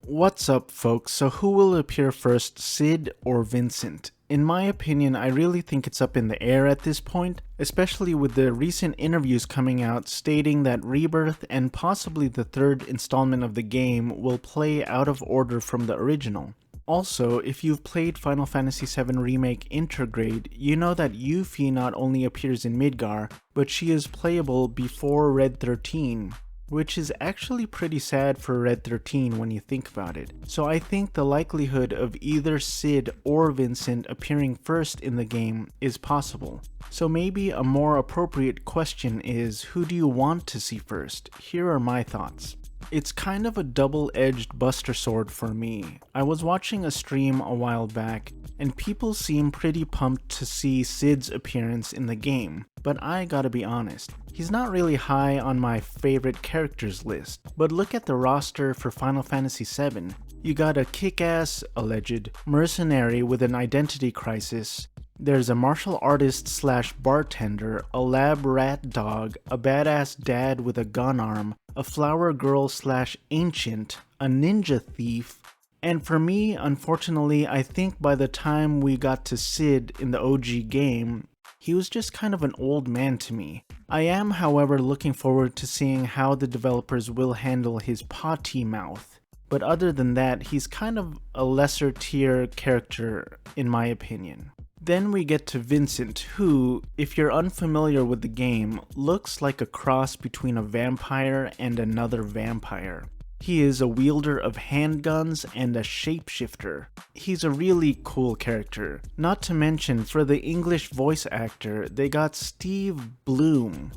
What's up, folks? So who will appear first, CID or Vincent? In my opinion, I really think it's up in the air at this point, especially with the recent interviews coming out stating that Rebirth and possibly the third installment of the game will play out of order from the original. Also, if you've played Final Fantasy VII Remake Intergrade, you know that Yuffie not only appears in Midgar, but she is playable before Red 13. Which is actually pretty sad for Red 13 when you think about it. So I think the likelihood of either CID or Vincent appearing first in the game is possible. So maybe a more appropriate question is, who do you want to see first? Here are my thoughts. It's kind of a double-edged buster sword for me. I was watching a stream a while back, and people seem pretty pumped to see CID's appearance in the game, but I gotta be honest, he's not really high on my favorite characters list. But look at the roster for Final Fantasy VII. You got a kick-ass, alleged, mercenary with an identity crisis. There's a martial artist slash bartender, a lab rat dog, a badass dad with a gun arm, a flower girl slash ancient, a ninja thief, and for me, unfortunately, I think by the time we got to CID in the OG game, he was just kind of an old man to me. I am, however, looking forward to seeing how the developers will handle his potty mouth. But other than that, he's kind of a lesser tier character in my opinion. Then we get to Vincent, who, if you're unfamiliar with the game, looks like a cross between a vampire and another vampire. He is a wielder of handguns and a shapeshifter. He's a really cool character. Not to mention, for the English voice actor, they got Steve Blum.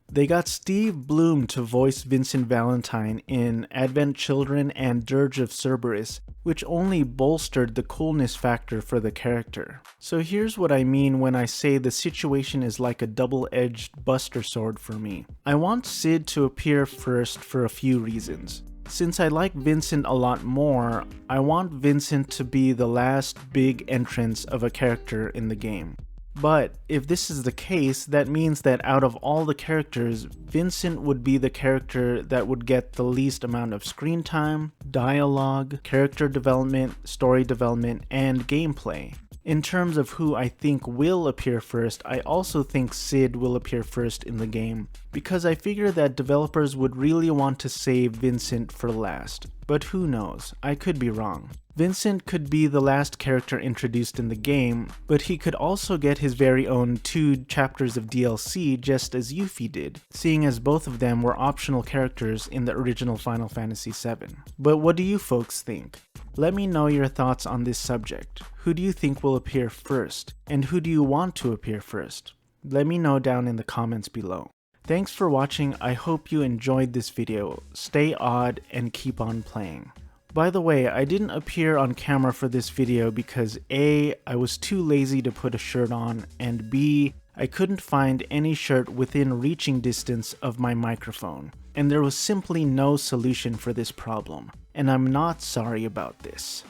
They got Steve Blum to voice Vincent Valentine in Advent Children and Dirge of Cerberus, which only bolstered the coolness factor for the character. So here's what I mean when I say the situation is like a double-edged buster sword for me. I want CID to appear first for a few reasons. Since I like Vincent a lot more, I want Vincent to be the last big entrance of a character in the game. But if this is the case, that means that out of all the characters, Vincent would be the character that would get the least amount of screen time, dialogue, character development, story development, and gameplay. In terms of who I think will appear first, I also think CID will appear first in the game, because I figure that developers would really want to save Vincent for last. But who knows, I could be wrong. Vincent could be the last character introduced in the game, but he could also get his very own 2 chapters of DLC just as Yuffie did, seeing as both of them were optional characters in the original Final Fantasy VII. But what do you folks think? Let me know your thoughts on this subject. Who do you think will appear first? And who do you want to appear first? Let me know down in the comments below. Thanks for watching, I hope you enjoyed this video. Stay odd and keep on playing. By the way, I didn't appear on camera for this video because A, I was too lazy to put a shirt on, and B, I couldn't find any shirt within reaching distance of my microphone. And there was simply no solution for this problem. And I'm not sorry about this.